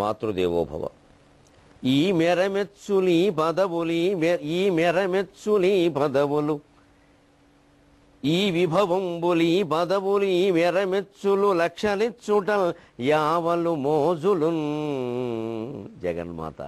మాతృదేవోభవ. ఈ మెరమెచ్చులి పదవులు ఈ మెరమెచ్చులి పదవులు ఈ విభవంబులి పదవులు ఈ మెరమెచ్చులు లక్షలిచ్చుటల్ యావలు మోజులున్. జగన్మాత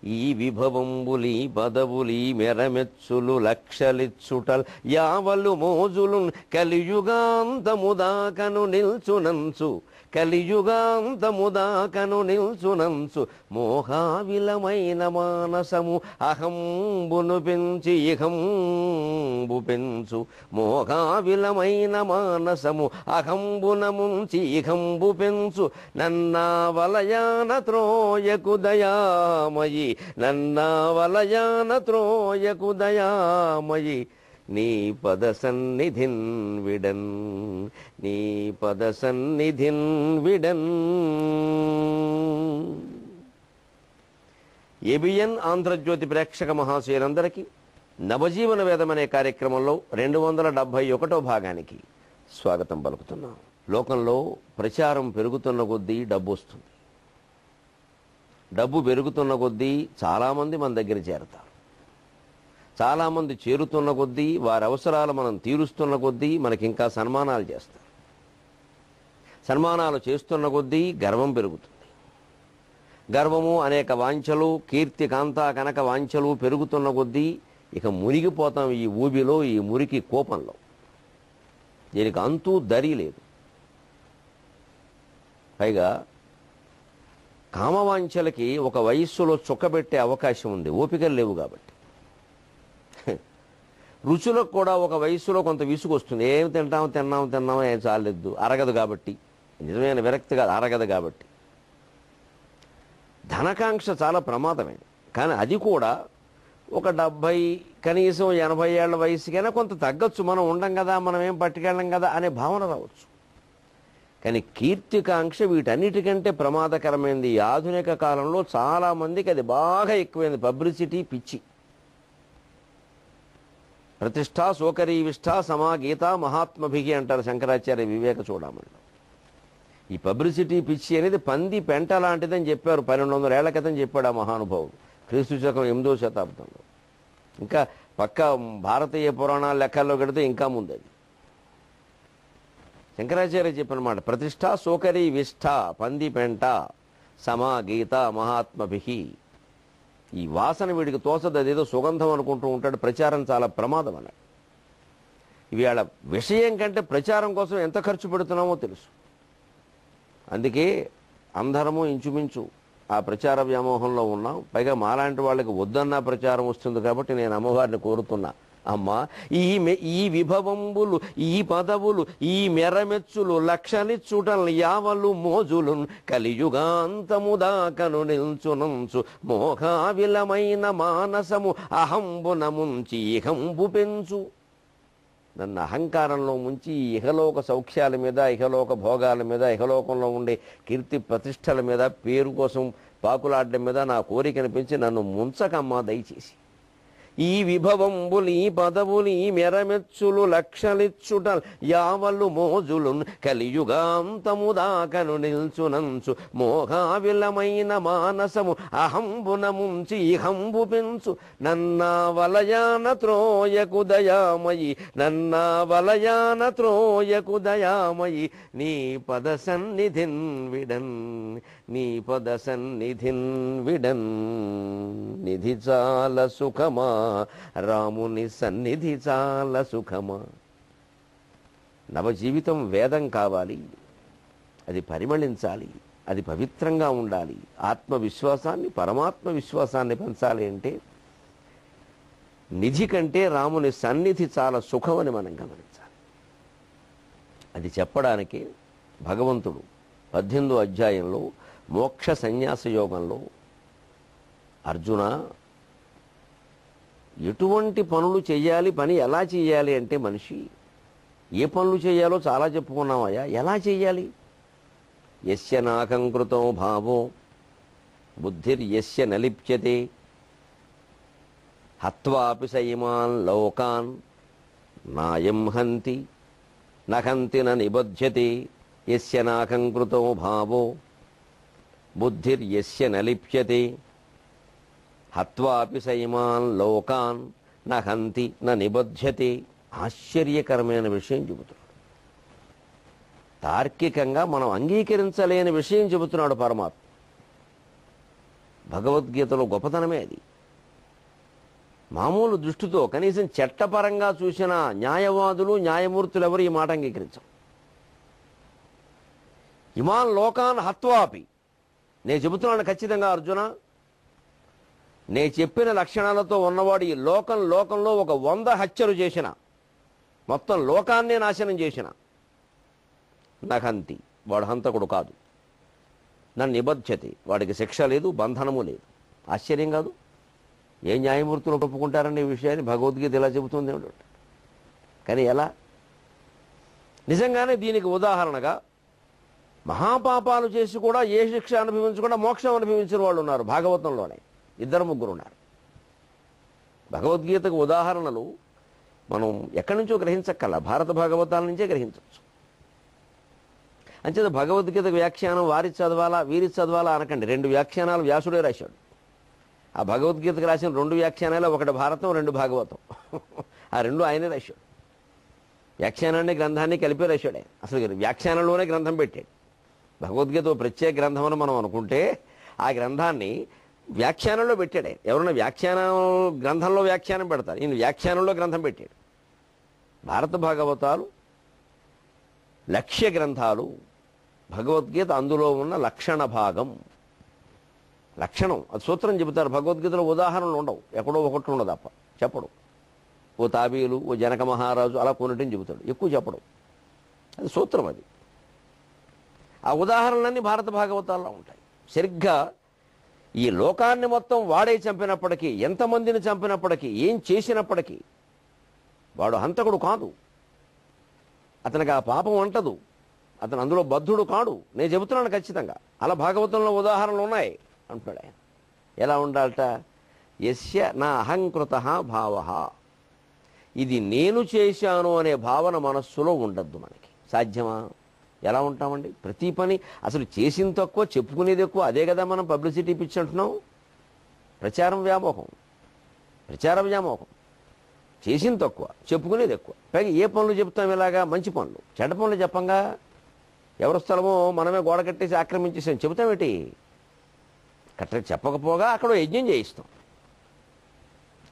ఈ విభవంబులి పదవులి మెరమెచ్చులు లక్షలిచ్చుటల్ యావలు మోజులున్ కలియుగాంతముదాకను నిల్చునంచు కలియుగాంతముదాకను నిల్చునంచు మోహావిలమైన మానసము అహంబును పెంచి ఇహంబు పెంచు మోహావిలమైన మానసము అహంబున ముంచి ఇహంబు పెంచు నన్నా వలయాన త్రోయకు దయామయి నన్నా వలయాన త్రోయకు దయామయి నీ పద సన్నిధిన్ విడన్ నీ పద సన్నిధిన్ విడన్. ఏబిఎన్ ఆంధ్రజ్యోతి ప్రేక్షక మహాశయులందరికీ నవజీవన వేదం అనే కార్యక్రమంలో 271వ భాగానికి స్వాగతం పలుకుతున్నాం. లోకంలో ప్రచారం పెరుగుతున్న కొద్దీ డబ్బు వస్తుంది. డబ్బు పెరుగుతున్న కొద్దీ చాలామంది మన దగ్గర చేరతారు. చాలామంది చేరుతున్న కొద్దీ వారి అవసరాలు మనం తీరుస్తున్న కొద్దీ మనకింకా సన్మానాలు చేస్తారు. సన్మానాలు చేస్తున్న కొద్దీ గర్వం పెరుగుతుంది. గర్వము అనేక వాంఛలు, కీర్తి కాంతా కనక వాంఛలు పెరుగుతున్న కొద్దీ ఇక మునిగిపోతాం ఈ ఊబిలో, ఈ మురికి కోపంలో. దీనికి అంతూ దరి లేదు. పైగా కామవాంఛలకి ఒక వయస్సులో చుక్కబెట్టే అవకాశం ఉంది, ఓపికలు లేవు కాబట్టి. రుచులకు కూడా ఒక వయస్సులో కొంత విసుగు వస్తుంది. ఏమి తిన్నాము ఏం చాలేదు, అరగదు కాబట్టి. నిజమైన విరక్తి కాదు, అరగదు కాబట్టి. ధనకాంక్ష చాలా ప్రమాదమే. కానీ అది కూడా ఒక 70 కనీసం 80 ఏళ్ల వయసుకైనా కొంత తగ్గచ్చు. మనం ఉండం కదా, మనం ఏం పట్టుకెళ్ళం కదా అనే భావన రావచ్చు. కానీ కీర్తికాంక్ష వీటన్నిటికంటే ప్రమాదకరమైనది. ఈ ఆధునిక కాలంలో చాలామందికి అది బాగా ఎక్కువైంది. పబ్లిసిటీ పిచ్చి. ప్రతిష్ఠా శోకరీ విష్ఠా సమా గీత మహాత్మభిగి అంటారు శంకరాచార్య వివేక చూడమని. ఈ పబ్లిసిటీ పిచ్చి అనేది పంది పెంట లాంటిదని చెప్పారు. 1200 ఏళ్ల క్రితం చెప్పాడు ఆ మహానుభావుడు, క్రీస్తు శకం 8వ శతాబ్దంలో. ఇంకా పక్క భారతీయ పురాణాల లెక్కల్లో కడితే ఇంకా ముందు అది. శంకరాచార్య చెప్పినమాట, ప్రతిష్ఠా శోకరీ విష్ఠ పంది పెంట సమా గీత మహాత్మభిహి. ఈ వాసన వీడికి తోచదు, అదేదో సుగంధం అనుకుంటూ ఉంటాడు. ప్రచారం చాలా ప్రమాదం అన్నాడు. ఇవాళ విషయం కంటే ప్రచారం కోసం ఎంత ఖర్చు పెడుతున్నామో తెలుసు. అందుకే అందరము ఇంచుమించు ఆ ప్రచార వ్యామోహంలో ఉన్నాం. పైగా మాలాంటి వాళ్ళకి వద్దన్నా ప్రచారం వస్తుంది కాబట్టి నేను అమ్మవారిని కోరుతున్నా, అమ్మ ఈ విభవంబులు ఈ పదవులు ఈ మెరమెచ్చులు లక్షలిచ్చుటల్ యావలు మోజులు కలియుగాంతముదాకను నిల్చునంచు మోహావిలమైన మానసము అహంబున ముంచి ఇహంబు పెంచు. నన్ను అహంకారంలో ముంచి ఇహలోక సౌఖ్యాల మీద, ఇహలోక భోగాల మీద, ఇహలోకంలో ఉండే కీర్తి ప్రతిష్టల మీద, పేరు కోసం పాకులాడడం మీద నా కోరికను పెంచి నన్ను ముంచకమ్మా దయచేసి. ఈ విభవంబులు ఈ పదవులు ఈ మెరమెచ్చులు లక్షలిచ్చుటల్ యావలు మోజులు కలియుగాంతముదాకను నిల్చునంచు మోహావిలమైన మానసము అహంబున ముంచి ఇహంబు పెంచు. నన్నా వలయాన త్రోయకు దయామయి నన్నా వలయాన త్రోయకు దయామయి నీ పద సన్నిధిన్ విడన్ నీ పద సన్నిధిన్ విడన్. నిధి చాలా సుఖమా రాముని సన్నిధి చాలా సుఖమా. నవజీవితం వేదం కావాలి, అది పరిమళించాలి, అది పవిత్రంగా ఉండాలి. ఆత్మవిశ్వాసాన్ని పరమాత్మ విశ్వాసాన్ని పెంచాలి అంటే నిధి కంటే రాముని సన్నిధి చాలా సుఖమని మనం గమనించాలి. అది చెప్పడానికి భగవంతుడు 18వ అధ్యాయంలో మోక్ష సన్యాస యోగంలో అర్జున ఎటువంటి పనులు చేయాలి, పని ఎలా చేయాలి అంటే మనిషి ఏ పనులు చేయాలో చాలా చెప్పుకున్నామయ్యా. ఎలా చేయాలి? యస్య నాకంకృతో భావో బుద్ధిర్యస్య నలిప్యతే హత్వాపి సైమాన్ లోకాన్ నాయం హంతి నహంతి న నిబధ్యతే యస్య నాకంకృతో భావో. బుద్ధిర్యస్య నలిప్యతే హత్వాపి సైమాన్ లోకాన్ నహంతి నిబధ్యతే. ఆశ్చర్యకరమైన విషయం చెబుతున్నాడు. తార్కికంగా మనం అంగీకరించలేని విషయం చెబుతున్నాడు పరమాత్మ. భగవద్గీతలో గొప్పతనమే అది. మామూలు దృష్టితో కనీసం చట్టపరంగా చూసిన న్యాయవాదులు న్యాయమూర్తులు ఎవరు ఈ మాట అంగీకరించరు. ఇమాన్ లోకాన్ హత్వాపి, నేను చెబుతున్నాను ఖచ్చితంగా అర్జున, నేను చెప్పిన లక్షణాలతో ఉన్నవాడు ఈ లోకంలో ఒక 100 హత్యలు చేసిన, మొత్తం లోకాన్నే నాశనం చేసిన, నహంతి, వాడు హంతకుడు కాదు, నన్ను నిబధ్యతే, వాడికి శిక్ష లేదు, బంధనము లేదు. ఆశ్చర్యం కాదు? ఏ న్యాయమూర్తులు ఒప్పుకుంటారని ఈ విషయాన్ని భగవద్గీత ఇలా చెబుతుంది ఏమిటంటే. కానీ ఎలా? నిజంగానే దీనికి ఉదాహరణగా మహాపాపాలు చేసి కూడా ఏ శిక్ష అనుభవించకుండా మోక్షం అనుభవించిన వాళ్ళు ఉన్నారు భాగవతంలోనే. 2-3 ఉన్నారు. భగవద్గీతకు ఉదాహరణలు మనం ఎక్కడి నుంచో గ్రహించక్కల్లా, భారత భాగవతాల నుంచే గ్రహించవచ్చు. అంచేత భగవద్గీతకు వ్యాఖ్యానం వారి చదవాలా వీరి చదవాలా అనకండి. 2 వ్యాఖ్యానాలు వ్యాసుడే రాశాడు. ఆ భగవద్గీతకు రాసిన 2 వ్యాఖ్యానాలు, ఒకటి భారతం, 2 భాగవతం. ఆ 2 ఆయనే రాశాడు. వ్యాఖ్యానాన్ని గ్రంథాన్ని కలిపి రాశాడే. అసలు వ్యాఖ్యానంలోనే గ్రంథం పెట్టాడు. భగవద్గీత ప్రత్యేక గ్రంథం అని మనం అనుకుంటే ఆ గ్రంథాన్ని వ్యాఖ్యానంలో పెట్టాడే. ఎవరైనా వ్యాఖ్యానం గ్రంథంలో వ్యాఖ్యానం పెడతారు, ఈయన వ్యాఖ్యానంలో గ్రంథం పెట్టాడు. భారత భాగవతాలు లక్ష్య గ్రంథాలు, భగవద్గీత అందులో ఉన్న లక్షణ భాగం. లక్షణం అది సూత్రం చెబుతారు. భగవద్గీతలో ఉదాహరణలు ఉండవు, ఎక్కడో ఒకటి ఉండదు తప్ప చెప్పడు. ఓ తాబీలు, ఓ జనక మహారాజు అలా కొన్నిటిని చెబుతాడు, ఎక్కువ చెప్పడం. అది సూత్రం. అది ఆ ఉదాహరణలన్నీ భారత భాగవతాల్లో ఉంటాయి. సరిగ్గా ఈ లోకాన్ని మొత్తం వాడే చంపినప్పటికీ, ఎంతమందిని చంపినప్పటికీ, ఏం చేసినప్పటికీ వాడు హంతకుడు కాదు, అతనికి ఆ పాపం అంటదు, అతను అందులో బద్ధుడు కాడు. నేను చెబుతున్నాను ఖచ్చితంగా. అలా భాగవతంలో ఉదాహరణలు ఉన్నాయి అంటున్నాడు ఆయన. ఎలా ఉండాలట? యస్య నా అహంకృత భావ, ఇది నేను చేశాను అనే భావన మనస్సులో ఉండద్దు. మనకి సాధ్యమా? ఎలా ఉంటామండి? ప్రతి పని అసలు చేసిన తక్కువ, చెప్పుకునేది ఎక్కువ. అదే కదా మనం పబ్లిసిటీ పిచ్చి అంటున్నాం. ప్రచార వ్యామోహం. చేసిన తక్కువ, చెప్పుకునేది ఎక్కువ. పైగా ఏ పనులు చెప్తాం ఇలాగా? మంచి పనులు. చెడ్డ పనులు చెప్పంగా. ఎవరి స్థలమో మనమే గోడ కట్టేసి ఆక్రమించేసాం చెబుతామేటి? చెప్పకపోగా అక్కడ యజ్ఞం చేయిస్తాం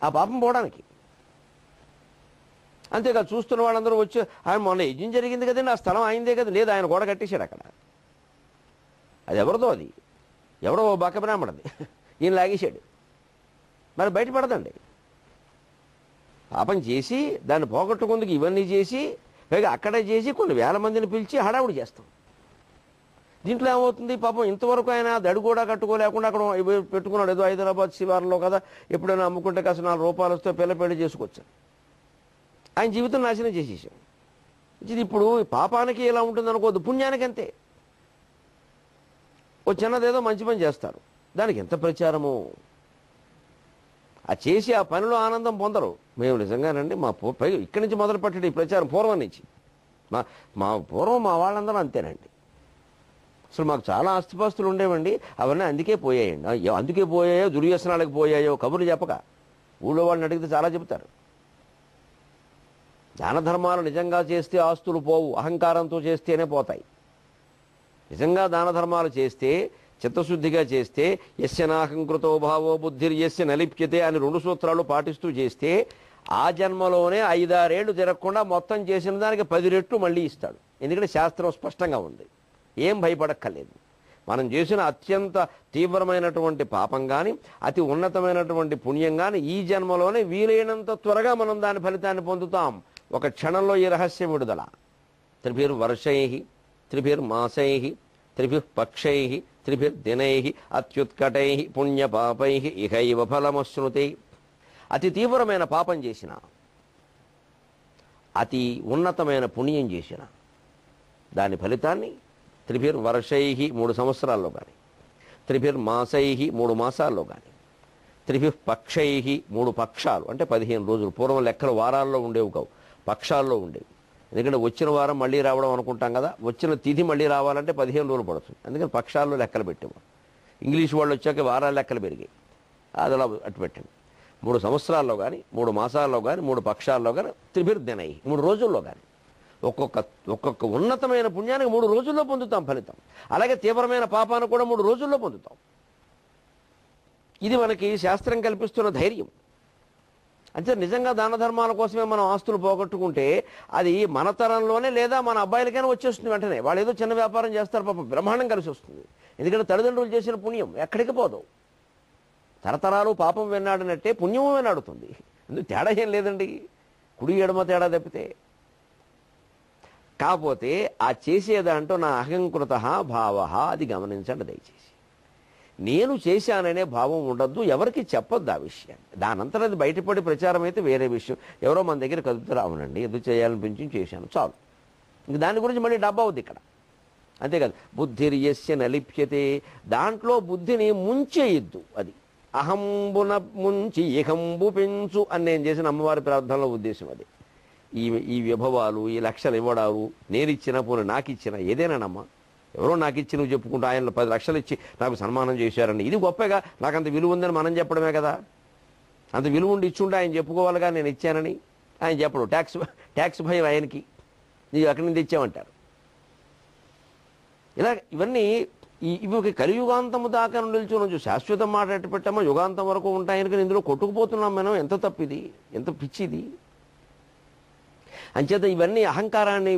ఆ పాపం పోవడానికి. అంతేకాదు చూస్తున్న వాళ్ళందరూ వచ్చి, ఆయన మొన్న యజ్ఞం జరిగింది కదండి, ఆ స్థలం అయిందే కదా. లేదు, ఆయన గోడ కట్టేశాడు అక్కడ. అది ఎవరిదో, అది ఎవడో బక్క బ్రాహ్మణది, ఈయన లాగేశాడు. మరి బయటపడదండి. పాపం చేసి దాన్ని పోగొట్టుకుందుకు ఇవన్నీ చేసి, పైగా అక్కడే చేసి కొన్ని వేల మందిని పిలిచి హడావుడి చేస్తాం. దీంట్లో ఏమవుతుంది? పాపం ఇంతవరకు ఆయన దడి కూడా కట్టుకోలేకుండా అక్కడ పెట్టుకున్నాడు. ఏదో హైదరాబాద్ శివార్లో కదా, ఎప్పుడైనా అమ్ముకుంటే కాస్త 4 రూపాయలు వస్తే పెళ్లి చేసుకొచ్చాను. ఆయన జీవితం నాశనం చేసేసాం. ఇది ఇప్పుడు పాపానికి ఎలా ఉంటుంది అనుకోవద్దు, పుణ్యానికి అంతే. ఓ చిన్నదేదో మంచి పని చేస్తారు, దానికి ఎంత ప్రచారము. ఆ చేసి ఆ పనిలో ఆనందం పొందరు. మేము నిజంగానండి పైగా ఇక్కడి నుంచి మొదలు పెట్టండి ఈ ప్రచారం, పూర్వం నుంచి. పూర్వం మా వాళ్ళందరూ అంతేనండి. అసలు మాకు చాలా ఆస్తిపాస్తులు ఉండేవండి, అవన్నీ అందుకే పోయాయండి. అందుకే పోయాయో, దుర్వ్యసనాలకు పోయాయో కబుర్లు చెప్పక ఊళ్ళో వాళ్ళని అడిగితే చాలా చెబుతారు. దాన ధర్మాలు నిజంగా చేస్తే ఆస్తులు పోవు, అహంకారంతో చేస్తేనే పోతాయి. నిజంగా దాన ధర్మాలు చేస్తే, చిత్తశుద్ధిగా చేస్తే, యస్య నాహంకృతో భావో బుద్ధిర్యస్య నలిప్యతే అని 2 సూత్రాలు పాటిస్తూ చేస్తే ఆ జన్మలోనే 5-6 ఏళ్లు తిరగకుండా మొత్తం చేసిన దానికి 10 రెట్లు మళ్ళీ ఇస్తాడు. ఎందుకంటే శాస్త్రం స్పష్టంగా ఉంది. ఏం భయపడక్కర్లేదు. మనం చేసిన అత్యంత తీవ్రమైనటువంటి పాపం కానీ, అతి ఉన్నతమైనటువంటి పుణ్యం కానీ ఈ జన్మలోనే వీలైనంత త్వరగా మనం దాని ఫలితాన్ని పొందుతాం. ఒక క్షణంలో ఈ రహస్యం విడుదల. 3 వర్షై 3 మాసై 3 పక్షై 3 దినై అత్యుత్కటై పుణ్యపాపై ఇహైవ ఫలమశ్నుతే. అతి తీవ్రమైన పాపం చేసిన, అతి ఉన్నతమైన పుణ్యం చేసిన దాని ఫలితాన్ని 3 వర్షై 3 సంవత్సరాల్లో కానీ, 3 మాసై 3 మాసాల్లో కానీ, 3 పక్షై 3 పక్షాలు అంటే 15 రోజులు. పూర్వం లెక్కలు వారాల్లో ఉండేవి కావు, పక్షాల్లో ఉండేవి. ఎందుకంటే వచ్చిన వారం మళ్ళీ రావడం అనుకుంటాం కదా, వచ్చిన తిథి మళ్ళీ రావాలంటే 15 రోజులు పడుతుంది. అందుకని పక్షాల్లో లెక్కలు పెట్టేవారు. ఇంగ్లీష్ వాళ్ళు వచ్చాక వారాల లెక్కలు పెరిగాయి. అది అలా అటు పెట్టండి. 3 సంవత్సరాల్లో కానీ 3 మాసాల్లో కానీ 3 పక్షాల్లో కానీ త్రిభిర్దినై 3 రోజుల్లో కానీ ఒక్కొక్క ఉన్నతమైన పుణ్యానికి 3 రోజుల్లో పొందుతాం ఫలితం. అలాగే తీవ్రమైన పాపాన్ని కూడా 3 రోజుల్లో పొందుతాం. ఇది మనకి శాస్త్రం కల్పిస్తున్న ధైర్యం. అంటే నిజంగా దాన ధర్మాల కోసమే మనం ఆస్తులు పోగొట్టుకుంటే అది మన తరంలోనే లేదా మన అబ్బాయిలకైనా వచ్చేస్తుంది వెంటనే. వాళ్ళు ఏదో చిన్న వ్యాపారం చేస్తారు, పాపం బ్రహ్మాండం కలిసి వస్తుంది. ఎందుకంటే తల్లిదండ్రులు చేసిన పుణ్యం ఎక్కడికి పోదు. తరతరాలు పాపం వెన్నాడినట్టే పుణ్యము వెన్నాడుతుంది. అందుకు తేడా ఏం లేదండి, కుడి ఎడమ తేడా తప్పితే. కాకపోతే ఆ చేసేదంటూ నా అహంకృత భావ అది గమనించండి దయచేసి. నేను చేశాననే భావం ఉండద్దు, ఎవరికి చెప్పొద్దు ఆ విషయాన్ని. దానంతా అది బయటపడి ప్రచారం అయితే వేరే విషయం. ఎవరో మన దగ్గర కదుపుతారు, అవునండి ఎందుకు చేయాలనిపించి చేశాను చాలు. ఇంక దాని గురించి మళ్ళీ డబ్బా అవుద్ది ఇక్కడ, అంతేకాదు. బుద్ధిర్యస్య నలిప్యతే, దాంట్లో బుద్ధిని ముంచేయద్దు. అది అహంబున ముంచి ఇహంబు పెంచు అని నేను చేసిన అమ్మవారి ప్రార్థనలో ఉద్దేశం అది. ఈ విభవాలు, ఈ లక్షలు ఇవ్వడాలు, నేనిచ్చిన పోనీ నాకు ఇచ్చిన ఏదేనానమ్మా, ఎవరో నాకు ఇచ్చి నువ్వు చెప్పుకుంటూ ఆయన 10 లక్షలు ఇచ్చి నాకు సన్మానం చేశారండి, ఇది గొప్పగా నాకు అంత విలువ ఉందని మనం చెప్పడమే కదా. అంత విలువ ఉండి ఇచ్చుంటే ఆయన చెప్పుకోవాలిగా నేను ఇచ్చానని. ఆయన చెప్పడు, ట్యాక్స్ భయం ఆయనకి, నీవు ఎక్కడి నుంచి ఇచ్చామంటారు. ఇలా ఇవన్నీ ఇవి కలియుగాంతము దాకా నిల్చోనొచ్చు. శాశ్వతం మాట ఎట్టు పెట్టామో యుగాంతం వరకు ఉంటాయని, కానీ ఇందులో కొట్టుకుపోతున్నాం మనం. ఎంత తప్పిది, ఎంత పిచ్చిది. అంచేత ఇవన్నీ అహంకారాన్ని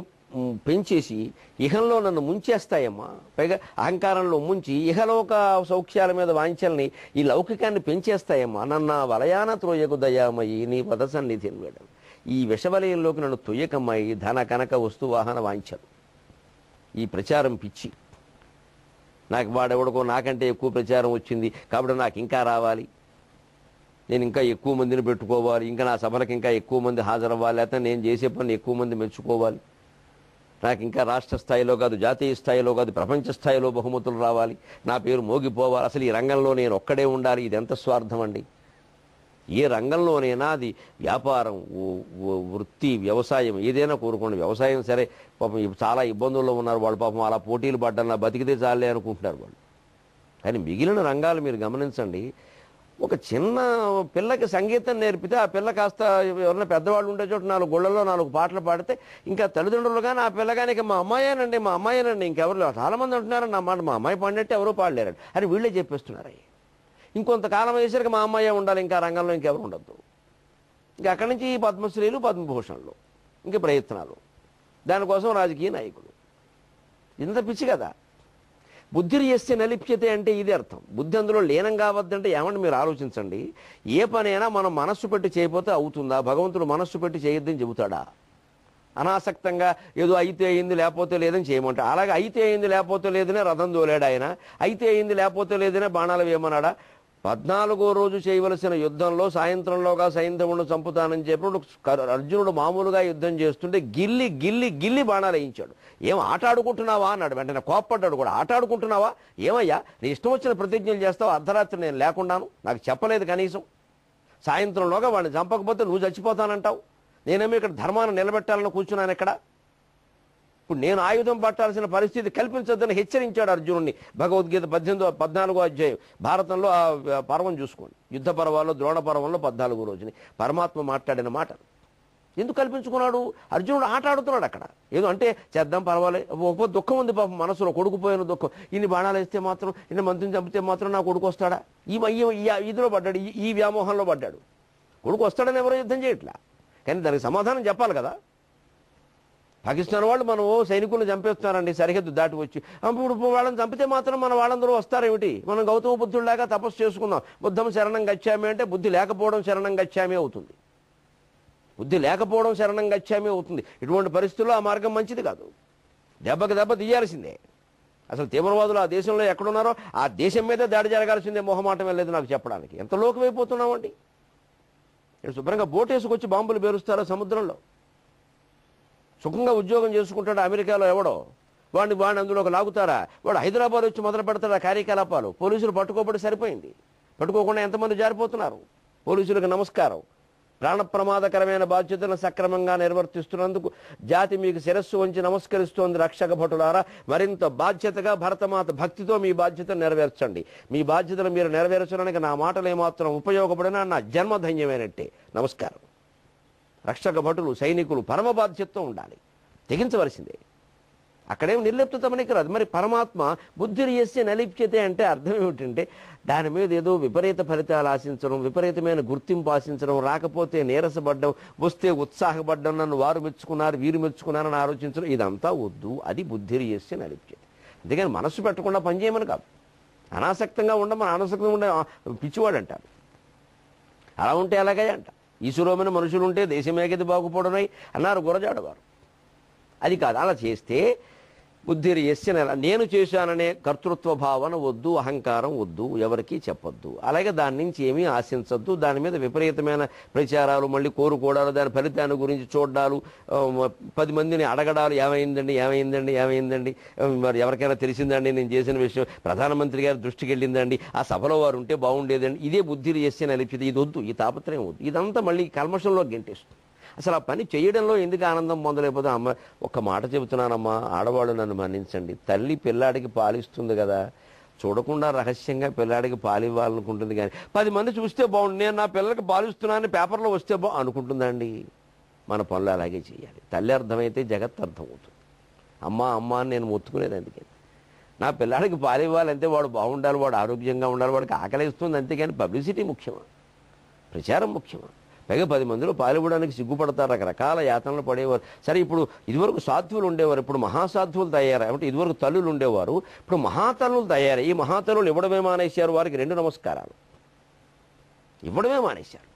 పెంచేసి ఇహంలో నన్ను ముంచేస్తాయమ్మా. పైగా అహంకారంలో ముంచి ఇహలోక సౌఖ్యాల మీద వాంఛల్ని, ఈ లౌకికాన్ని పెంచేస్తాయమ్మా. నన్న వలయాన త్రోయకు దయామయి నీ పద సన్నిధిని వేయడం. ఈ విషవలయంలోకి నన్ను తొయ్యకమ్మాయి ధన కనక వస్తు వాహన వాంఛలు. ఈ ప్రచారం పిచ్చి. నాకు వాడెవడకో నాకంటే ఎక్కువ ప్రచారం వచ్చింది కాబట్టి నాకు ఇంకా రావాలి, నేను ఇంకా ఎక్కువ మందిని పెట్టుకోవాలి, ఇంకా నా సభలకు ఇంకా ఎక్కువ మంది హాజరవ్వాలి, లేకపోతే నేను చేసే పని ఎక్కువ మంది మెచ్చుకోవాలి, నాకు ఇంకా రాష్ట్ర స్థాయిలో కాదు జాతీయ స్థాయిలో కాదు ప్రపంచ స్థాయిలో బహుమతులు రావాలి, నా పేరు మోగిపోవాలి, అసలు ఈ రంగంలో నేను ఒక్కడే ఉండాలి. ఇది ఎంత స్వార్థం అండి. ఏ రంగంలోనైనా అది వ్యాపారం, వృత్తి, వ్యవసాయం ఏదైనా కోరుకోండి. వ్యవసాయం సరే పాపం చాలా ఇబ్బందుల్లో ఉన్నారు వాళ్ళు, పాపం అలా పోటీలు పడ్డన్నా బతికితే చాలే అనుకుంటున్నారు వాళ్ళు. కానీ మిగిలిన రంగాలు మీరు గమనించండి. ఒక చిన్న పిల్లకి సంగీతం నేర్పితే ఆ పిల్ల కాస్త ఎవరైనా పెద్దవాళ్ళు ఉండే చోట 4 గుళ్ళల్లో 4 పాటలు పాడితే ఇంకా తల్లిదండ్రులు కానీ ఆ పిల్లగానికి మా అమ్మాయేనండి ఇంకెవరు చాలామంది అంటున్నారు నా మాట, మా అమ్మాయి పాడినట్టు ఎవరూ పాడలేరండి అని వీళ్ళే చెప్పేస్తున్నారు. ఇంకొంతకాలం వేసరికి మా అమ్మాయే ఉండాలి, ఇంకా రంగంలో ఇంకెవరు ఉండద్దు. ఇంకా అక్కడి నుంచి పద్మశ్రీలు పద్మభూషణలు, ఇంక ప్రయత్నాలు, దానికోసం రాజకీయ నాయకులు. ఇంత పిచ్చి కదా. బుద్ధిర్యస్య నలిప్యతే అంటే ఇది అర్థం. బుద్ధి అందులో లీనం కావద్దంటే ఏమంటే మీరు ఆలోచించండి. ఏ పనైనా మనం మనస్సు పెట్టి చేయకపోతే అవుతుందా? భగవంతుడు మనస్సు పెట్టి చేయొద్దని చెబుతాడా? అనాసక్తంగా ఏదో అయితే అయింది లేకపోతే లేదని చేయమంటా. అలాగే అయితే అయింది లేకపోతే లేదనే రథం దోలాడు ఆయన, అయితే అయింది లేకపోతే లేదనే బాణాలు వేయమన్నాడా? 14వ రోజు చేయవలసిన యుద్ధంలో సాయంత్రంలోగా సైంధవుడు చంపుతానని చెప్పినప్పుడు అర్జునుడు మామూలుగా యుద్ధం చేస్తుంటే గిల్లి గిల్లి గిల్లి బాణాలు వేయించాడు. ఏం ఆట ఆడుకుంటున్నావా అన్నాడు. వెంటనే కోప్పడ్డాడు కూడా. ఆట ఆడుకుంటున్నావా? ఏమయ్యా నీ ఇష్టం వచ్చిన ప్రతిజ్ఞలు చేస్తావు, అర్ధరాత్రి నేను లేకుండాను, నాకు చెప్పలేదు కనీసం, సాయంత్రంలోగా వాడిని చంపకపోతే నువ్వు చచ్చిపోతానంటావు, నేనేమో ఇక్కడ ధర్మాన్ని నిలబెట్టాలని కూర్చున్నాను ఇక్కడ. ఇప్పుడు నేను ఆయుధం పట్టాల్సిన పరిస్థితి కల్పించొద్దని హెచ్చరించాడు అర్జునుడిని. భగవద్గీత 14వ అధ్యాయం భారతంలో ఆ పర్వం చూసుకోండి. యుద్ధ పర్వాల్లో ద్రోణ పర్వంలో 14వ రోజుని పరమాత్మ మాట్లాడిన మాట. ఎందుకు కల్పించుకున్నాడు? అర్జునుడు ఆట ఆడుతున్నాడు అక్కడ. ఏదో అంటే చేద్దాం పర్వాలేదు, ఒక దుఃఖం ఉంది పాపం మనసులో, కొడుకుపోయిన దుఃఖం. ఇన్ని బాణాలు వేస్తే మాత్రం, ఇన్ని మంత్రిని చంపితే మాత్రం నా కొడుకు వస్తాడా? ఇదిలో పడ్డాడు, ఈ వ్యామోహంలో పడ్డాడు. కొడుకు వస్తాడని ఎవరో యుద్ధం చేయట్లా, కానీ దానికి సమాధానం చెప్పాలి కదా. పాకిస్తాన్ వాళ్ళు మనం సైనికులను చంపేస్తున్నారండి సరిహద్దు దాటి వచ్చి, ఇప్పుడు వాళ్ళని చంపితే మాత్రం మన వాళ్ళందరూ వస్తారేమిటి? మనం గౌతమ బుద్ధుడిలాగా తపస్సు చేసుకుందాం, బుద్ధం శరణం గచ్చామి అంటే బుద్ధి లేకపోవడం శరణం గచ్చామి అవుతుంది. బుద్ధి లేకపోవడం శరణం గచ్చామి అవుతుంది. ఇటువంటి పరిస్థితుల్లో ఆ మార్గం మంచిది కాదు. దెబ్బకి దెబ్బ తీయాల్సిందే. అసలు తీవ్రవాదులు ఆ దేశంలో ఎక్కడున్నారో ఆ దేశం మీదే దాడి జరగాల్సిందే. మొహమాటం లేదు నాకు చెప్పడానికి. ఎంత లోకమైపోతున్నామండి. శుభ్రంగా బోటేసుకొచ్చి బాంబులు పేరుస్తారో సముద్రంలో. సుఖంగా ఉద్యోగం చేసుకుంటాడు అమెరికాలో ఎవడో, వాడిని అందులోకి లాగుతారా? వాడు హైదరాబాద్ వచ్చి మొదలు పెడతాడు కార్యకలాపాలు. పోలీసులు పట్టుకోబడి సరిపోయింది. పట్టుకోకుండా ఎంతమంది జారిపోతున్నారు. పోలీసులకు నమస్కారం. ప్రాణ ప్రమాదకరమైన బాధ్యతలను సక్రమంగా నిర్వర్తిస్తున్నందుకు జాతి మీకు శిరస్సు వంచి నమస్కరిస్తోంది. రక్షక భటులారా, మరింత బాధ్యతగా భరతమాత భక్తితో మీ బాధ్యతను నెరవేర్చండి. మీ బాధ్యతలు మీరు నెరవేర్చడానికి నా మాటలు ఏమాత్రం ఉపయోగపడినా నా జన్మధన్యమైనట్టే. నమస్కారం. రక్షక భటులు, సైనికులు పరమ బాధ్యతతో ఉండాలి, తెగించవలసిందే. అక్కడేం నిర్లిప్తత పనికిరాదు. మరి పరమాత్మ బుద్ధిర్యస్య నలిప్యతే అంటే అర్థం ఏమిటంటే దాని మీద ఏదో విపరీత ఫలితాలు ఆశించడం, విపరీతమైన గుర్తింపు ఆశించడం, రాకపోతే నీరసపడ్డం, వస్తే ఉత్సాహపడ్డం, నన్ను వారు మెచ్చుకున్నారు వీరు మెచ్చుకున్నారని ఆలోచించడం, ఇదంతా వద్దు. అది బుద్ధిర్యస్య నలిప్యతే. అందుకని మనస్సు పెట్టకుండా పనిచేయమని కాదు, అనాసక్తంగా ఉండమని. అనాసక్తంగా ఉండే పిచ్చివాడు అంటారు. అలా ఉంటే అలాగే అంట. ఈశ్వరమైన మనుషులు ఉంటే దేశమేగది బాగుపడునై అన్నారు గురజాడవారు. అది కాదు. అలా చేస్తే బుద్ధిర్యస్య నేను చేశాననే కర్తృత్వ భావన వద్దు, అహంకారం వద్దు, ఎవరికీ చెప్పొద్దు. అలాగే దాని నుంచి ఏమీ ఆశించద్దు. దాని మీద విపరీతమైన ప్రచారాలు, మళ్ళీ కోరుకోవడాలు, దాని ఫలితాన్ని గురించి చూడాలు, 10 మందిని అడగడాలు, ఏమైందండి ఏమైందండి ఏమైందండి, మరి ఎవరికైనా తెలిసిందండి నేను చేసిన విషయం, ప్రధానమంత్రి గారి దృష్టికి వెళ్ళిందండి, ఆ సభలో వారు ఉంటే బాగుండేదండి. ఇదే బుద్ధిర్యస్య నలిపితే. ఇది వద్దు, ఈ తాపత్రయం వద్దు. ఇదంతా మళ్ళీ కల్మషంలో గెంటేస్తుంది. అసలు ఆ పని చేయడంలో ఎందుకు ఆనందం పొందలేకపోతే, అమ్మ ఒక్క మాట చెబుతున్నానమ్మా, ఆడవాళ్ళు నన్ను మన్నించండి, తల్లి పిల్లాడికి పాలిస్తుంది కదా, చూడకుండా రహస్యంగా పిల్లాడికి పాలివ్వాలనుకుంటుంది. కానీ 10 మంది చూస్తే బాగుండు, నేను నా పిల్లలకి పాలిస్తున్నానని పేపర్లో వస్తే అనుకుంటుందండి. మన పనులు అలాగే చేయాలి. తల్లి అర్థమైతే జగత్ అర్థమవుతుంది. అమ్మ అమ్మ అని నేను మొత్తుకునేది అందుకని. నా పిల్లాడికి పాలివ్వాలంటే వాడు బాగుండాలి, వాడు ఆరోగ్యంగా ఉండాలి, వాడికి ఆకలిస్తుంది. అంతేగాని పబ్లిసిటీ ముఖ్యమా, ప్రచారం ముఖ్యమా? పైగా 10 మందిలో పాల్గొనడానికి సిగ్గుపడతారు, రకరకాల యాతనలు పడేవారు. సరే, ఇప్పుడు ఇదివరకు సాధ్వులు ఉండేవారు, ఇప్పుడు మహాసాధ్వులు తయారయ్యారు. అంటే ఇదివరకు తల్లులు ఉండేవారు, ఇప్పుడు మహాతల్లులు తయారయ్యి. ఈ మహాతల్లులు ఇవ్వడమే మానేశారు. వారికి 2 నమస్కారాలు ఇవ్వడమే మానేశారు.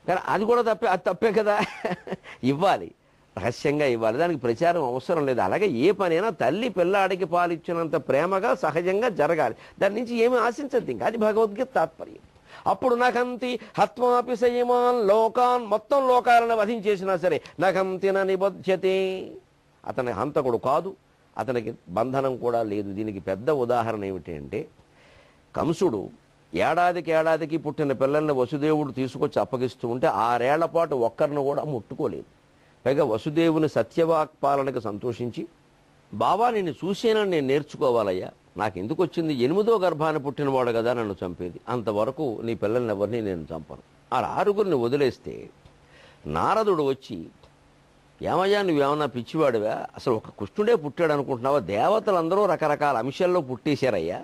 కానీ అది కూడా తప్పే, అది తప్పే కదా. ఇవ్వాలి, రహస్యంగా ఇవ్వాలి, దానికి ప్రచారం అవసరం లేదు. అలాగే ఏ పనైనా తల్లి పిల్లాడికి పాలిచ్చినంత ప్రేమగా సహజంగా జరగాలి. దాని నుంచి ఏమీ ఆశించద్దు. ఇంకా అది భగవద్గీత తాత్పర్యం. అప్పుడు నఖంతి హత్మాపి సయమాన్ లోకాన్, మొత్తం లోకాలను వధించేసినా సరే నఖంతిన నిబధ్యతే, అతని హంతకుడు కాదు, అతనికి బంధనం కూడా లేదు. దీనికి పెద్ద ఉదాహరణ ఏమిటి అంటే, కంసుడు ఏడాదికి పుట్టిన పిల్లల్ని వసుదేవుడు తీసుకొచ్చి అప్పగిస్తూ ఉంటే 6 ఏళ్ల పాటు ఒక్కరిని కూడా ముట్టుకోలేదు. పైగా వసుదేవుని సత్యవాక్పాలనకు సంతోషించి, బాబా నిన్ను చూసేనని నేను నేర్చుకోవాలయ్యా, నాకు ఎందుకు వచ్చింది, 8వ గర్భాన్ని పుట్టినవాడు కదా నన్ను చంపేది, అంతవరకు నీ పిల్లల్ని ఎవరిని నేను చంపను. ఆ 6గురిని వదిలేస్తే నారదుడు వచ్చి, ఏమయ్యా నువ్వేమన్నా పిచ్చివాడివా, అసలు ఒక కృష్ణుడే పుట్టాడు అనుకుంటున్నావా, దేవతలందరూ రకరకాల అంశాల్లో పుట్టేశారయ్యా,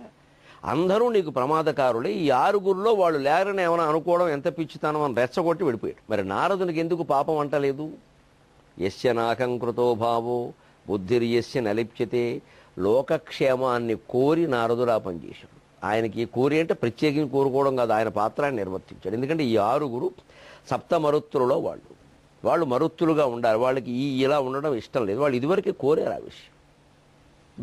అందరూ నీకు ప్రమాదకారులే, ఈ 6గురిలో వాళ్ళు లేరని ఏమైనా అనుకోవడం ఎంత పిచ్చితనం అని రెచ్చగొట్టి వెళ్ళిపోయాడు. మరి నారదునికి ఎందుకు పాపం అంటలేదు? యస్య నాకంకృతో భావో బుద్ధిర్యస్య నలిప్యతే. లోకక్షేమాన్ని కోరి నారదులా పనిచేశాడు. ఆయనకి కోరి అంటే ప్రత్యేకించి కోరుకోవడం కాదు, ఆయన పాత్రాన్ని నిర్వర్తించాడు. ఎందుకంటే ఈ 6గురు సప్త మరుత్తులలో వాళ్ళు మరుత్తులుగా ఉండాలి. వాళ్ళకి ఇలా ఉండడం ఇష్టం లేదు. వాళ్ళు ఇదివరకే కోరారు ఆ విషయం.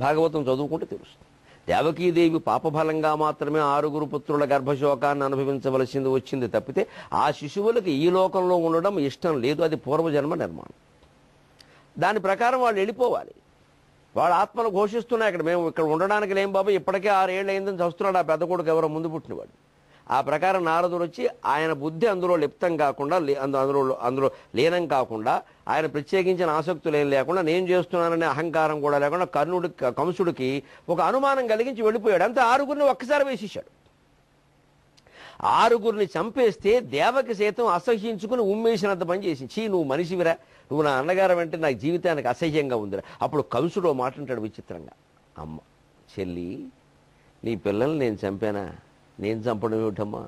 భాగవతం చదువుకుంటే తెలుస్తుంది. దేవకీదేవి పాపఫలంగా మాత్రమే 6గురు పుత్రుల గర్భశోకాన్ని అనుభవించవలసింది వచ్చింది తప్పితే ఆ శిశువులకు ఈ లోకంలో ఉండడం ఇష్టం లేదు. అది పూర్వజన్మ నిర్మాణం. దాని ప్రకారం వాళ్ళు వెళ్ళిపోవాలి. వాళ్ళ ఆత్మలు ఘోషిస్తున్నాయి, మేము ఇక్కడ ఉండడానికి లేం బాబు, ఇప్పటికే 6 ఏళ్ళు అయిందని చస్తున్నాడు ఆ పెద్ద కొడుకు ఎవరో ముందు పుట్టినవాడు. ఆ ప్రకారం నారదుడు వచ్చి ఆయన బుద్ధి అందులో లిప్తం కాకుండా, అందులో లీనం కాకుండా, ఆయన ప్రత్యేకించిన ఆసక్తులు ఏం లేకుండా, నేను చేస్తున్నాననే అహంకారం కూడా లేకుండా కంసుడికి ఒక అనుమానం కలిగించి వెళ్ళిపోయాడు. అంతే 6గురిని ఒక్కసారి వేసేశాడు. 6గురిని చంపేస్తే దేవకి సైతం అసహ్యించుకుని ఉమ్మేసినంత పని చేసి, చీ నువ్వు మనిషివిరా, నువ్వు నా అన్నగారం అంటే నాకు జీవితానికి అసహ్యంగా ఉందిరా. అప్పుడు కంసుడు మాట అంటాడు విచిత్రంగా, అమ్మ చెల్లి నీ పిల్లల్ని నేను చంపానా, నేను చంపడం ఏమిటమ్మా,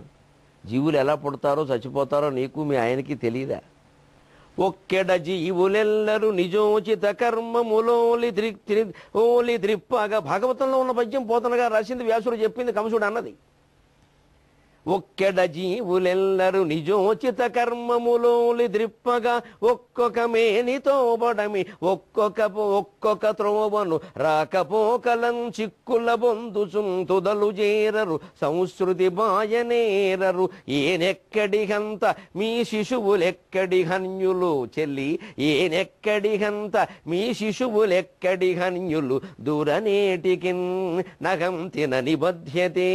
జీవులు ఎలా పుడతారో చచ్చిపోతారో నీకు మీ ఆయనకి తెలియదా, ఒక్కెడ జీవులెల్లరూ నిజోచిత కర్మములోలి ద్రిప్పగా. భాగవతంలో ఉన్న పద్యం పోతనగా రాసింది, వ్యాసుడు చెప్పింది, కంసుడు అన్నది. ఒక్కెడ జీవులెల్లరూ నిజోచిత కర్మములోలి ద్రిప్పగా, ఒక్కొక్క మేనితో బడమి ఒక్కొక్క త్రోవను రాకపోకలం చిక్కుల బొందుచుం తుదలు చేరరు సంస్కృతి బాయనేరరు. ఏనెక్కడిహంత మీ శిశువులెక్కడి హన్యులు, చెల్లి ఏనెక్కడిహంత మీ శిశువులెక్కడి హన్యులు, దూరనేటికిన్ నగం తిన నిబధ్యతే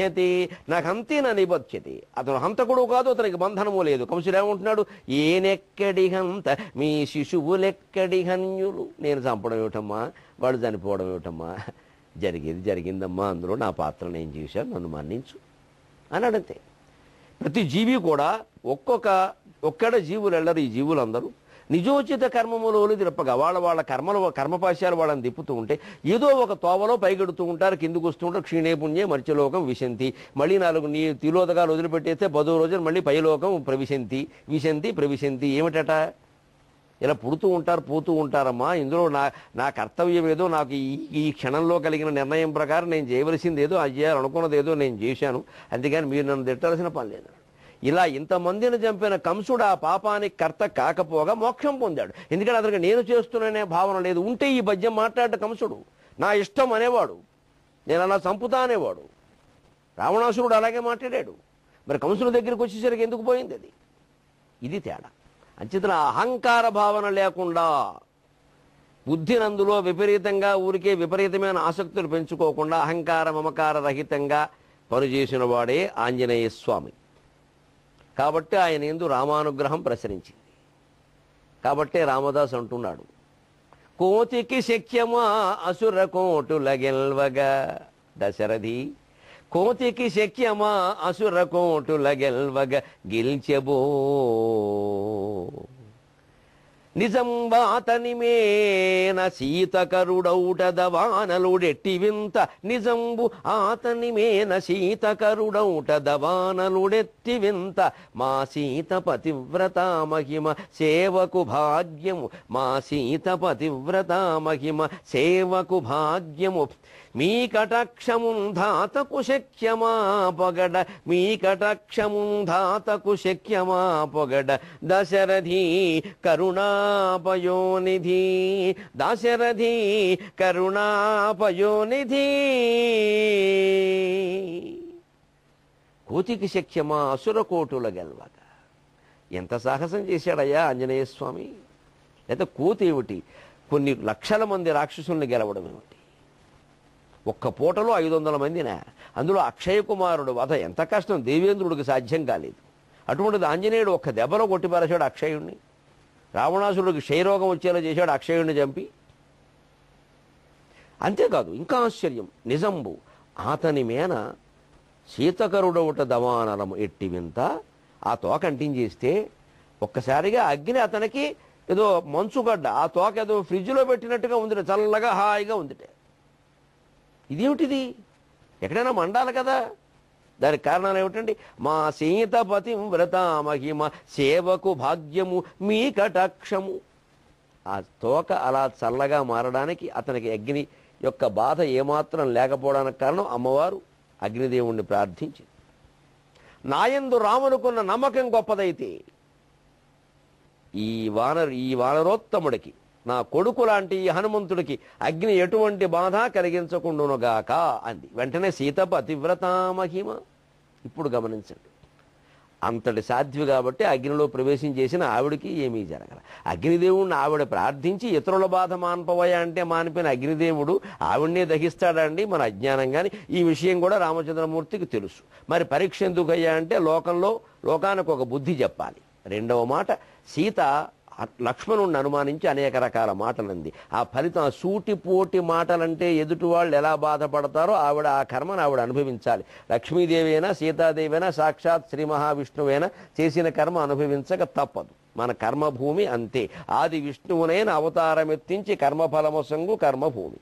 నిబధ్యతే నాకు హంతేన నిబధ్యతే. అతను హంతకుడు కాదు, అతనికి బంధనము లేదు. కంసుడు ఏమంటున్నాడు? ఏనెక్కడి హంత మీ శిశువులెక్కడి హన్యులు. నేను చంపడం ఏమిటమ్మా, వాడు చనిపోవడం ఏమిటమ్మా, జరిగేది జరిగిందమ్మా, అందులో నా పాత్ర నేను చేశాను, నన్ను మన్నించు అని అడిగితే. ప్రతి జీవి కూడా ఒక్కడ జీవులు వెళ్ళరు. ఈ జీవులందరూ నిజోచిత కర్మములోని తిరపగా వాళ్ళ కర్మపాశాలు వాళ్ళని తిప్పుతూ ఉంటే ఏదో ఒక తోవలో పైగెడుతూ ఉంటారు, కిందకు వస్తూ ఉంటారు. క్షీణేపుణ్యే మర్చలోకం విశంతి. మళ్ళీ 4 తిలోదకాలు వదిలిపెట్టేస్తే 10వ రోజున మళ్ళీ పైలోకం ప్రవిశంతి. ఏమిటట? ఇలా పుడుతూ ఉంటారు, పోతూ ఉంటారమ్మా. ఇందులో నా కర్తవ్యం ఏదో, నాకు ఈ క్షణంలో కలిగిన నిర్ణయం ప్రకారం నేను చేయవలసింది ఏదో, చేయాలనుకున్నది ఏదో నేను చేశాను, అంతేగాని మీరు నన్ను తిట్టాల్సిన పని లేదు. ఇలా ఇంతమందిని చంపిన కంసుడు ఆ పాపానికి కర్త కాకపోగా మోక్షం పొందాడు. ఎందుకంటే అతనికి నేను చేస్తున్నానే భావన లేదు. ఉంటే ఈ పద్యం మాట్లాడ్డ కంసుడు నా ఇష్టం అనేవాడు, నేను అలా చంపుతా అనేవాడు. రావణాసురుడు అలాగే మాట్లాడాడు. మరి కంసుడి దగ్గరికి వచ్చేసరికి ఎందుకు పోయింది అది? ఇది తేడా. అంచేతన అహంకార భావన లేకుండా, బుద్ధినందులో విపరీతంగా ఊరికే విపరీతమైన ఆసక్తులు పెంచుకోకుండా అహంకార మమకార రహితంగా పనిచేసిన వాడే ఆంజనేయ స్వామి. కాబట్టి ఆయన యందు రామానుగ్రహం ప్రసరించింది. కాబట్టే రామదాస్ అంటున్నాడు, కోతికి శక్యమా అసుర కోటుల గెల్వగా దశరథి, కోతికి శక్యమా అసుర కోటుల గెల్వగా గెలిచెబో, నిజంబాతని మేన సీతకరుడౌటదవానలుడెట్టి వింత, నిజంబు ఆతని మేన సీతకరుడౌటదవానలుడెట్టి వింత, మా సీత పతివ్రత మహిమ సేవకు భాగ్యము, మా సీత పతివ్రత మహిమ సేవకు భాగ్యము, మీ కటాక్షముంధాతకు శక్యమా పొగడ, మీ కటాక్షముంధాతకు శక్యమా పొగడ, దశరథి కరుణాపయోనిధి, దశరథి కరుణాపయోనిధి. కోతికి శక్యమా అసురకోటుల గెల్వగా. ఎంత సాహసం చేశాడయ్యా ఆంజనేయ స్వామి. లేదా కోతి ఏమిటి, కొన్ని లక్షల మంది రాక్షసుల్ని గెలవడం ఏమిటి, ఒక్క పూటలో 500 మందినా. అందులో అక్షయ కుమారుడు వధ ఎంత కష్టం, దేవేంద్రుడికి సాధ్యం కాలేదు. అటువంటిది ఆంజనేయుడు ఒక్క దెబ్బలో కొట్టిపారేశాడు అక్షయుణ్ణి. రావణాసురుడికి క్షయరోగం వచ్చేలా చేశాడు అక్షయుణ్ణి చంపి. అంతేకాదు, ఇంకా ఆశ్చర్యం, నిజంబు ఆతని మేన శీతకరుడవుట దవానలము ఎట్టి వింత. ఆ తోక అంటించేస్తే ఒక్కసారిగా అగ్ని అతనికి ఏదో మంచుగడ్డ, ఆ తోక ఏదో ఫ్రిడ్జ్లో పెట్టినట్టుగా ఉందిట, చల్లగా హాయిగా ఉందిట. ఇదేమిటిది, ఎక్కడైనా మండాలి కదా. దానికి కారణాలు ఏమిటండి? మా సీతపతి వ్రత మహిమ సేవకు భాగ్యము మీ కటాక్షము. ఆ తోక అలా చల్లగా మారడానికి అతనికి అగ్ని యొక్క బాధ ఏమాత్రం లేకపోవడానికి కారణం అమ్మవారు అగ్నిదేవుణ్ణి ప్రార్థించింది. నాయందు రామునుకున్న నమ్మకం గొప్పదైతే ఈ వానరోత్తముడికి, నా కొడుకు లాంటి ఈ హనుమంతుడికి అగ్ని ఎటువంటి బాధ కలిగించకుండునుగాక అంది. వెంటనే సీత పతివ్రత మహిమ. ఇప్పుడు గమనించండి, అంతటి సాధ్వి కాబట్టి అగ్నిలో ప్రవేశించేసిన ఆవిడికి ఏమీ జరగల. అగ్నిదేవుడిని ఆవిడ ప్రార్థించి ఇతరుల బాధ మాన్పవయ్యా అంటే మానిపోయిన అగ్నిదేవుడు ఆవిడనే దహిస్తాడండి మన అజ్ఞానంగాని. ఈ విషయం కూడా రామచంద్రమూర్తికి తెలుసు. మరి పరీక్ష ఎందుకయ్యా అంటే లోకానికి ఒక బుద్ధి చెప్పాలి. రెండవ మాట, సీత లక్ష్మణుడిని అనుమానించి అనేక రకాల మాటలంది. ఆ ఫలితం సూటిపోటి మాటలంటే ఎదుటి వాళ్ళు ఎలా బాధపడతారో ఆవిడ ఆ కర్మను ఆవిడ అనుభవించాలి. లక్ష్మీదేవైనా సీతాదేవైనా సాక్షాత్ శ్రీ మహావిష్ణువైనా చేసిన కర్మ అనుభవించక తప్పదు. మన కర్మభూమి అంతే. ఆది విష్ణువునైన అవతారమెత్తించి కర్మఫలమొసంగు కర్మభూమి.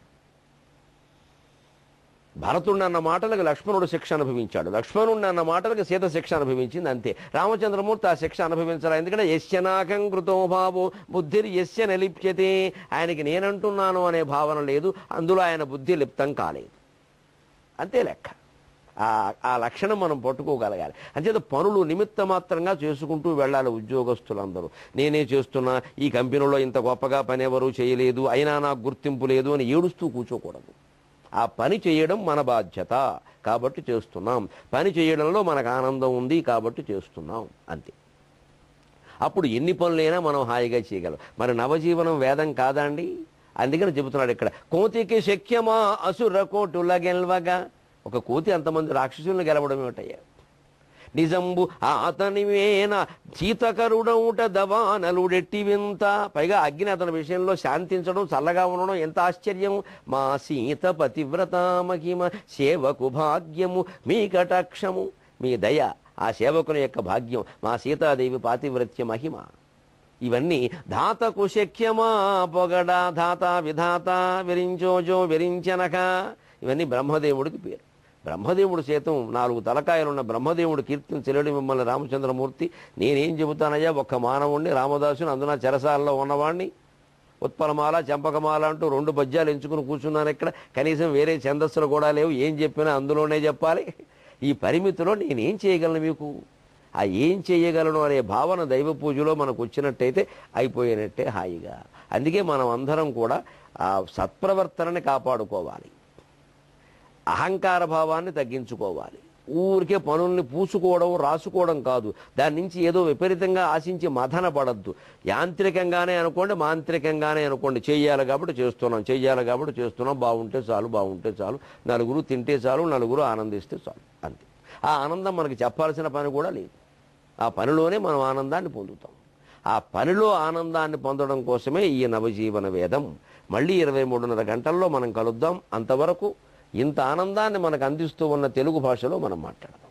భరతుడు అన్న మాటలకు లక్ష్మణుడు శిక్ష అనుభవించాడు, లక్ష్మణుడు అన్న మాటలకు సీత శిక్ష అనుభవించింది, అంతే. రామచంద్రమూర్తి ఆ శిక్ష అనుభవించాలి. ఎందుకంటే యస్యనాకం కృతోభావో బుద్ధిర్ యస్య నలిప్యతే. ఆయనకి నేనంటున్నాను అనే భావన లేదు, అందులో ఆయన బుద్ధి లిప్తం కాలేదు, అంతే లెక్క. ఆ లక్షణం మనం పట్టుకోగలగాలి. అంచేత పనులు నిమిత్త మాత్రంగా చేసుకుంటూ వెళ్ళాలి ఉద్యోగస్తులందరూ. నేనే చేస్తున్నా, ఈ కంపెనీలో ఇంత గొప్పగా పని ఎవరూ చేయలేదు, అయినా నాకు గుర్తింపు లేదు అని ఏడుస్తూ కూర్చోకూడదు. ఆ పని చేయడం మన బాధ్యత కాబట్టి చేస్తున్నాం, పని చేయడంలో మనకు ఆనందం ఉంది కాబట్టి చేస్తున్నాం, అంతే. అప్పుడు ఎన్ని పనులైనా మనం హాయిగా చేయగలం. మరి నవజీవనం వేదం కాదా అండి? అందుకని చెబుతున్నాడు ఇక్కడ, కోతికి శక్యమా అసుర కోటుల గెల్వగా. ఒక కోతి అంతమంది రాక్షసులను గెలవడం ఏమిటయ్యా? నిజంబు అతనివేన చీతకరుడౌట దవానలుడెట్టి వింత. పైగా అగ్ని అతని విషయంలో శాంతించడం, చల్లగా ఉండడం ఎంత ఆశ్చర్యం. మా సీత పతివ్రత మహిమ సేవకు భాగ్యము మీ కటాక్షము. మీ దయ ఆ సేవకుని యొక్క భాగ్యం, మా సీతాదేవి పాతివ్రత్య మహిమ. ఇవన్నీ ధాతకు శక్యమా పొగడ ధాత విధాత విరించోజో విరించనక. ఇవన్నీ బ్రహ్మదేవుడికి పేరు. బ్రహ్మదేవుడు చేతం 4 తలకాయలున్న బ్రహ్మదేవుడు కీర్తించలేడు మిమ్మల్ని రామచంద్రమూర్తి. నేనేం చెబుతానయ్యా, ఒక్క మానవుణ్ణి రామదాసుని, అందున చెరసాలలో ఉన్నవాణ్ణి, ఉత్పలమాల చంపకమాల అంటూ 2 పద్యాలు ఎంచుకుని కూర్చున్నాను ఇక్కడ. కనీసం వేరే ఛందస్సులు కూడా లేవు, ఏం చెప్పినా అందులోనే చెప్పాలి. ఈ పరిమితిలో నేనేం చేయగలను మీకు? ఆ ఏం చేయగలను అనే భావన దైవ పూజలో మనకు వచ్చినట్టయితే అయిపోయినట్టే హాయిగా. అందుకే మనం అందరం కూడా ఆ సత్ప్రవర్తనని కాపాడుకోవాలి, అహంకార భావాన్ని తగ్గించుకోవాలి. ఊరికే పనుల్ని పూసుకోవడం రాసుకోవడం కాదు, దాని నుంచి ఏదో విపరీతంగా ఆశించి మదన పడద్దు. యాంత్రికంగానే అనుకోండి, మాంత్రికంగానే అనుకోండి. చెయ్యాలి కాబట్టి చేస్తున్నాం, చెయ్యాలి కాబట్టి చేస్తున్నాం, బాగుంటే చాలు, బాగుంటే చాలు, నలుగురు తింటే చాలు, నలుగురు ఆనందిస్తే చాలు, అంతే. ఆ ఆనందం మనకి చెప్పాల్సిన పని కూడా లేదు. ఆ పనిలోనే మనం ఆనందాన్ని పొందుతాం. ఆ పనిలో ఆనందాన్ని పొందడం కోసమే ఈ నవజీవన వేదం. మళ్ళీ 23:30 గంటల్లో మనం కలుద్దాం. అంతవరకు ఇంత ఆనందాన్ని మనకు అందిస్తూ ఉన్న తెలుగు భాషలో మనం మాట్లాడాం.